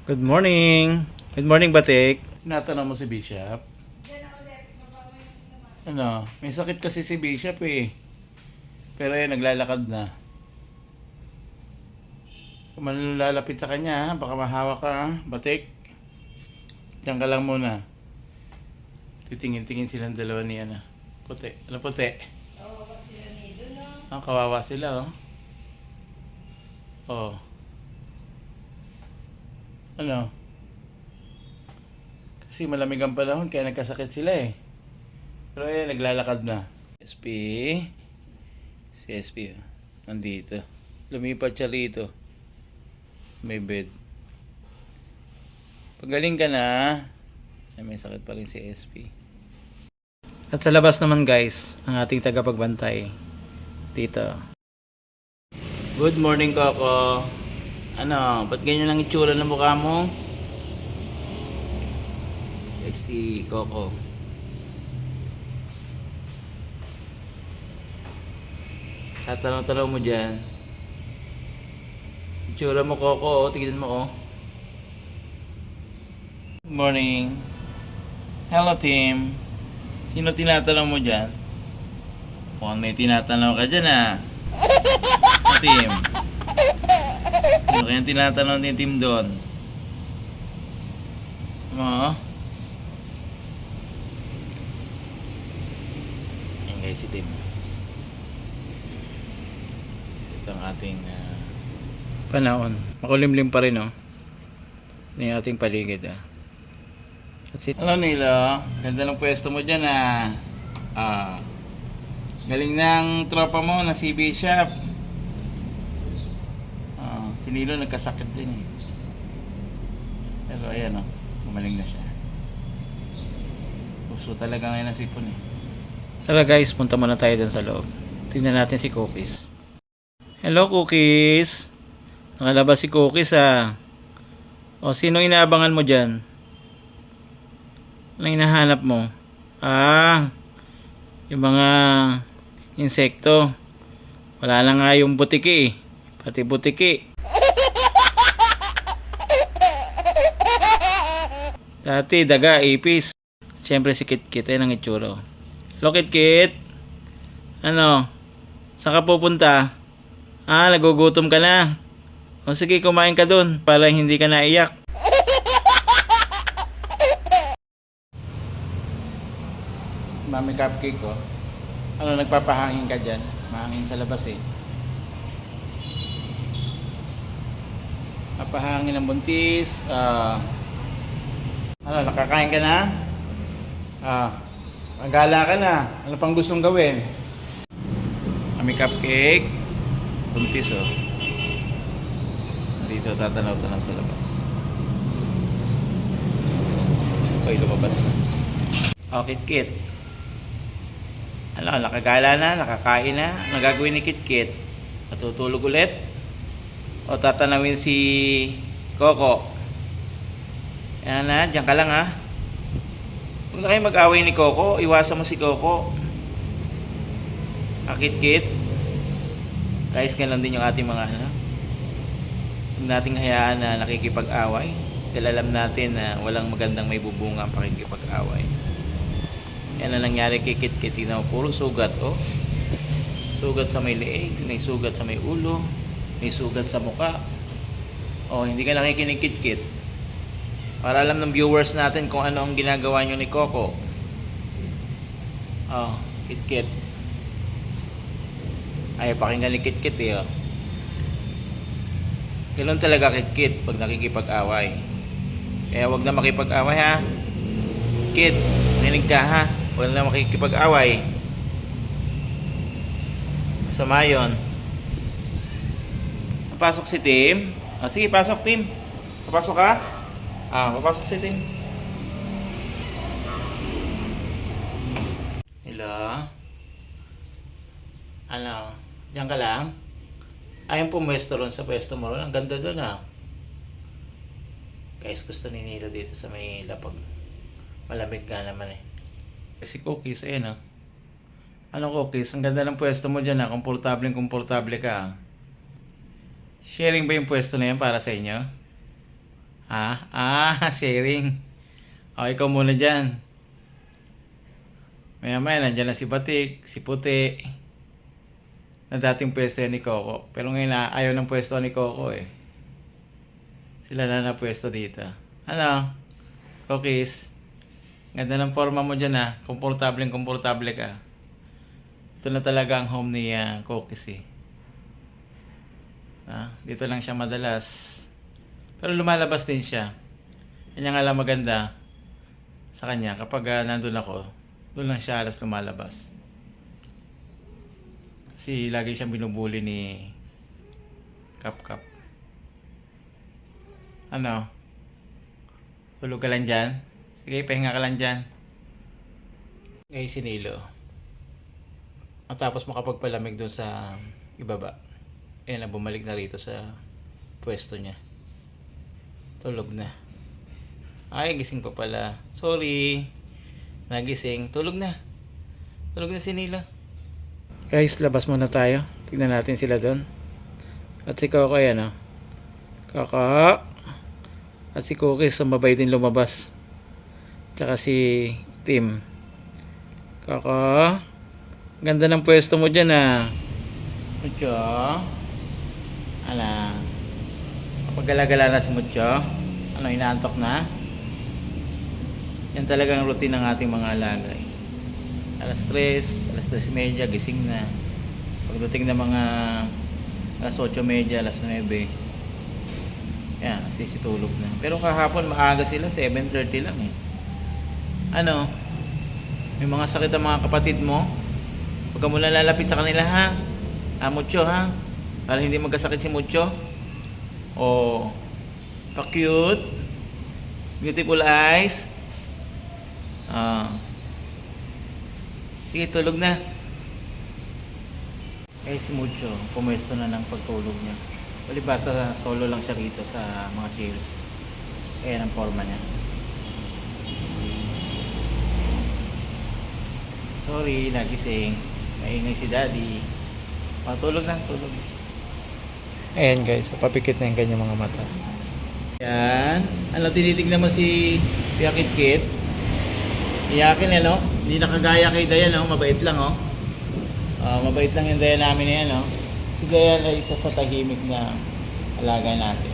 Good morning. Good morning, Batik. Tinatanong mo si Bishop? Ano? May sakit kasi si Bishop eh. Pero yan, naglalakad na. Kung lalapit sa kanya, ha? Baka mahawa ka, ha? Batik. Diyan ka lang muna. Titingin-tingin silang dalawa ni ano. Puti. Ano puti? Kawawa sila ni Idol, no? Kawawa sila, oh. Oh. Ano? Kasi malamig ang panahon kaya nagkasakit sila eh. Pero ayan, naglalakad na. SP. Si SP. Nandito. Lumipat siya rito. May bed. Pagaling ka na. Ay, may sakit pa rin si SP. At sa labas naman guys, ang ating tagapagbantay. Dito. Good morning, Coco. Ano, ba't ganyan ang itsura ng mukha mo? Ay, si Coco. Tatanong-tanong mo dyan. Itsura mo, Coco, oh. Tignan mo, oh. Good morning. Hello, team. Sino tinatanong mo dyan? Mukhang may tinatanong ka dyan, ah. Hello, team. Sino kaya tinatanong ni team doon? Mo? Ayan guys, si team. Ito ang ating panahon. Makulimlim pa rin, oh. Ito yung ating paligid, ah. That's it. Hello, Nilo. Ganda ng pwesto mo dyan, ah. Galing ng tropa mo na si Bishop. Si Nilo nagkasakit din eh. Pero ayan, oh. Gumaling na siya. Puso talaga ngayon ang sipon eh. Tara guys, punta muna tayo dun sa loob. Tingnan natin si Cookies. Hello, Cookies. Nakalabas si Cookies, ah. O, sino inaabangan mo dyan? Anong hinahanap mo? Yung mga insekto. Wala na nga yung butiki eh. Pati butiki. Dati daga, ipis. Siyempre si Kit-Kit ay ang itsura. Hello, Kit-Kit. Ano? Saan ka pupunta? Nagugutom ka na. O sige, kumain ka dun para hindi ka naiyak. Mami cupcake ko. Ano, nagpapahangin ka dyan? Mahangin sa labas eh. Papahangin ng buntis. Ano, nakakain ka na? Magala ka na. Ano pang gustong gawin? Mami cupcake. Buntis, oh. Dito, tatanaw-tanaw sa labas. Okay, lumabas na. Oh, Kit-Kit. Ano, nakagala na, nakakain na. Ano gagawin ni Kit-Kit? Matutulog ulit? O tatanawin si Coco? Yan na, dyan ka lang, ha. Huwag na kayo mag-away ni Coco. Iwasan mo si Coco. Kit-Kit. Guys, ganun din yung ating mga ano. Huwag nating hayaan na nakikipag-away. Dahil alam natin na walang magandang may bubunga ang pakikipag-away. Yan na nangyari kay Kit-Kit. Tingnan mo, puro sugat, oh. Sugat sa may leeg, may sugat sa may ulo, may sugat sa muka. Oh, hindi ka nakikinig, Kit-Kit. Para alam ng viewers natin kung ano ang ginagawa nyo ni Coco. Oh, Kit-Kit. Ayaw pakinggan ni Kit-Kit eh, oh. Ganun talaga, Kit-Kit, pag nakikipag-away. Kaya wag na makipag-away, ha. Kit, ninig ka, ha. Wag na makikipag-away. Masama yun. Papasok si Tim. Sige, pasok, Tim. Papasok ka? Papasok si Tim. Hello? Ano? Diyan ka lang? Ayun pumuesto ron sa pwesto mo ron. Ang ganda doon, ah. Guys, gusto ni Nilo dito sa may lapag. Malamig nga naman eh. Si Cookies, ayun, ah. Ano, Cookies? Ang ganda ng pwesto mo dyan, ah. Komportable ka, ah. Sharing ba yung pwesto na yan para sa inyo? Sharing. O, ikaw muna dyan. Maya-maya, nandyan na si Batik, si Puti. Na dating pwesto yan ni Coco. Pero ngayon ayaw ng pwesto ni Coco eh. Sila na pwesto dito. Ano? Cookies. Ganda ng forma mo dyan ha. Komportable ka. Ito na talaga ang home ni Cookies eh. Dito lang siya madalas. Pero lumalabas din siya. Yan nga lang maganda sa kanya. Kapag nandun ako, doon lang siya halos lumalabas. Kasi lagi siyang binubuli ni Kap. Ano? Tulog ka lang dyan? Sige, pahinga ka lang dyan. Ngayon si Nilo. Matapos makapagpalamig doon sa ibaba. Ayan na, bumalik na rito sa pwesto niya. Tulog na. Ay, gising pa pala. Sorry. Nagising. Tulog na si Nilo. Guys, labas muna tayo. Tignan natin sila doon. At si Coco yan, oh. Coco. At si Cookies, sumabay din lumabas. Tsaka si Tim. Coco. Ganda ng pwesto mo dyan, ah. Mucho. Ala. Kapag gala-gala na si Mucho. Ano, inaantok na? Yan talagang routine ng ating mga alaga. Alas 3:30, gising na. Pagdating ng mga alas 8:30, alas 9, yan, nagsisitulog na. Pero kahapon maaga sila, 7:30 lang eh. Ano? May mga sakit ang mga kapatid mo? Huwag ka muna lalapit sa kanila ha? Mucho ha? Para hindi magkasakit si Mucho. Oh, pa-cute. Beautiful eyes. Sige, tulog na. Si Mucho, pumwesto na ng pagtulog niya. Palibasa solo lang siya rito sa mga chairs. Ayan ang forma niya. Sorry, nagising. Maingay si Daddy. Tulog lang, tulog. Ayan guys, papikit na yung kanyang mga mata. Yan. Ano, tinitignan mo si Piakit-Kit? Iyakin ano? Hindi nakagaya kay Dayan, oh. Mabait lang, oh. Mabait lang yung Dayan namin na yan, oh. Si Dayan ay isa sa tahimik na alaga natin.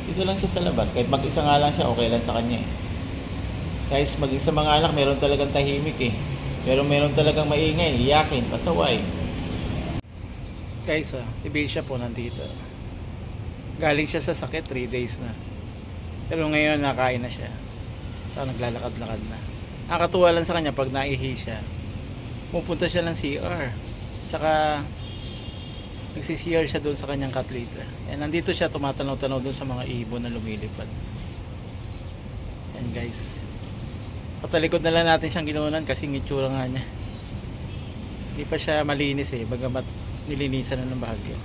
Dito lang siya sa labas. Kahit mag-isa nga lang siya, okay lang sa kanya, eh. Guys, mag-isa mga anak, meron talagang tahimik, eh. Pero meron talagang maingay, iyakin, pasaway. Guys, si Bisha po nandito. Galing siya sa sakit, 3 days na. Pero ngayon, nakain na siya. Saka naglalakad-lakad na. Nakakatuwa lang sa kanya pag naihi siya. Pupunta siya ng CR. Tsaka nagsi-CR siya doon sa kanyang cat litter. Yan, nandito siya tumatanaw-tanaw doon sa mga ibon na lumilipad. Yan guys. Patalikod na lang natin siyang ginunan kasi ngitsura nga niya. Hindi pa siya malinis eh. Bagamat nilinisan na ng bahagya.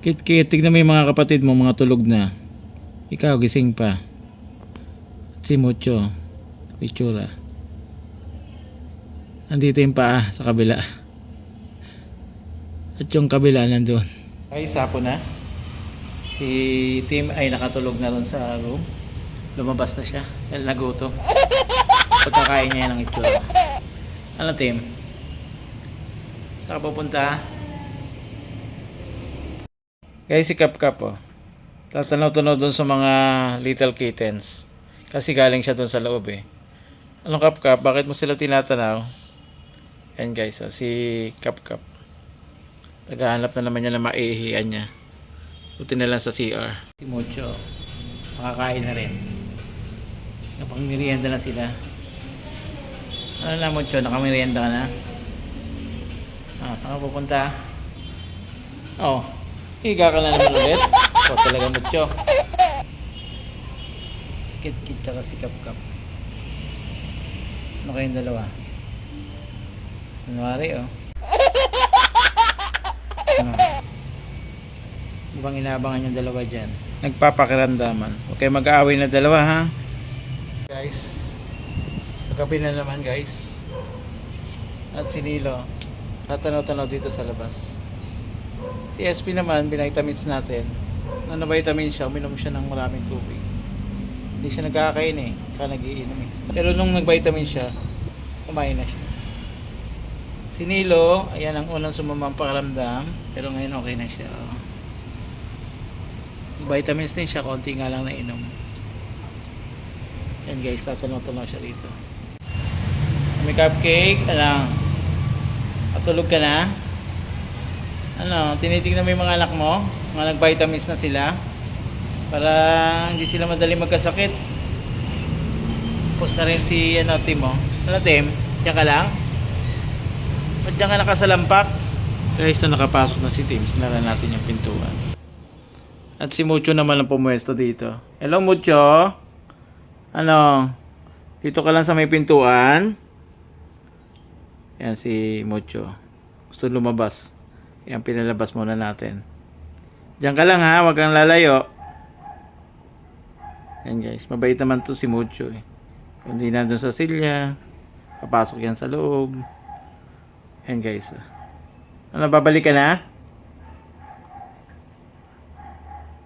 Kit-kit, tignan mo yung mga kapatid mo, mga tulog na. Ikaw, gising pa. Si Mucho, itsura. Andito yung paa sa kabila. At yung kabila nandun. Ay, sapo na. Si Tim ay nakatulog na ron sa room. Lumabas na siya. Dahil nagutom. Pagkakain niya ng itsura. Ano, Tim? Saan ka pupunta? Guys, si Kap, oh. Tatanaw-tanaw dun sa mga little kittens. Kasi galing siya dun sa loob eh. Anong Kap? Bakit mo sila tinatanaw? Yan guys, si Kap. Naghahanap na naman niya na maihian niya. Buti na lang sa CR. Si Mucho, makakain na rin. Napang-merienda na sila. Ano na Mucho, nakamerienda ka na? Saan ka pupunta? Higa ka na naman ulit. Talaga Mucho. Kit-kit tsaka si Kap. Ano kayong dalawa? Kunwari, Ibang inaabangan yung dalawa dyan. Nagpapakiramdaman. Okay, mag-aaway na dalawa, ha? Guys, pagkapi na naman, guys. At si Nilo, tatanaw-tanaw dito sa labas. Si SP naman, binitamins natin. na vitamin siya, uminom siya ng maraming tubig. Hindi siya nagkakain eh, kaya nagiinom eh. Pero nung nag-vitamin siya, kumain na siya. Si Nilo, ayan ang unang sumamang pakiramdam, pero ngayon okay na siya. Vitamins din siya, konti nga lang nainom. Yan guys, tatanong-tanong siya dito. May cupcake, ano? Patulog ka na? Ano, tinitignan mo yung mga anak mo? Mga nag-vitamins na sila? Para hindi sila madali magkasakit. Post na rin si Tim mo. Ano Tim? Diyan ka lang? Ba't diyan ka nakasalampak? Guys, na nakapasok na si Tim, sinara natin yung pintuan. At si Mucho naman ang pumuesto dito. Hello Mucho? Ano? Dito ka lang sa may pintuan? Yan si Mucho. Gusto lumabas. Yan, pinalabas muna natin. Diyan ka lang ha, wag kang lalayo. Yan guys, mabait naman to si Mucho eh. Hindi nandun sa silya, papasok yan sa loob. Yan guys. Ano, babalik ka na?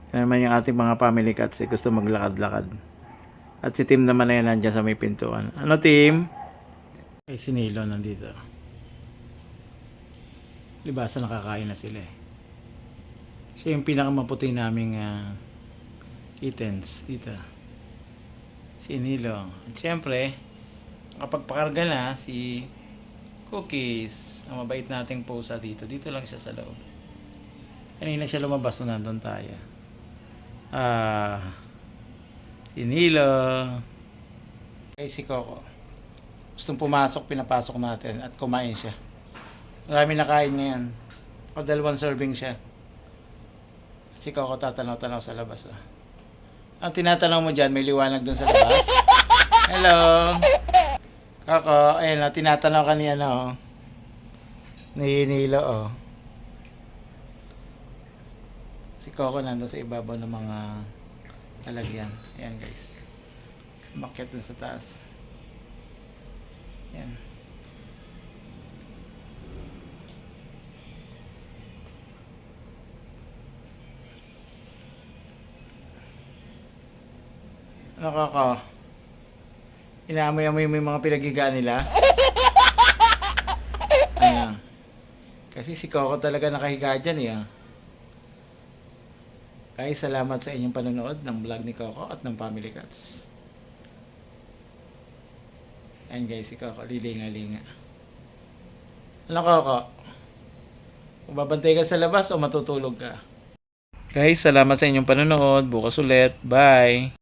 Ito naman yung ating mga family cats eh, gusto maglakad-lakad. At si Tim naman na yan nandyan sa may pintuan. Ano Tim? Ay, si Nilo nandito. Libasa nakakain na sila eh. Siya yung pinakamaputi naming kittens dito. Si Nilo. At syempre, kapag pakarga na si Cookies, ang mabait nating pusa dito. Dito lang siya sa loob. Kanina siya lumabas nung nandun tayo. Si Nilo. Ay si Coco. Gustong pumasok, pinapasok natin at kumain siya. Marami nakain ngayon. O 2 serving siya. Si Coco tatanaw-tanaw sa labas. Ang tinatanong mo dyan, may liwanag dun sa labas. Hello. Coco, ayun na, tinatanaw ka ni ni Nilo Si Coco nandun sa ibabaw ng mga lalagyan. Ayan guys. Umakyat dun sa taas. Ayan. Ano Coco? Inaamoy-amoy mo yung mga pinagigaan nila? Ayan. Kasi si Coco talaga nakahiga dyan eh. Guys, salamat sa inyong panonood ng vlog ni Coco at ng Family Cats. Ayan guys, si Coco, lilinga-linga. Ano Coco? Babantay ka sa labas o matutulog ka? Guys, salamat sa inyong panonood. Bukas ulit. Bye!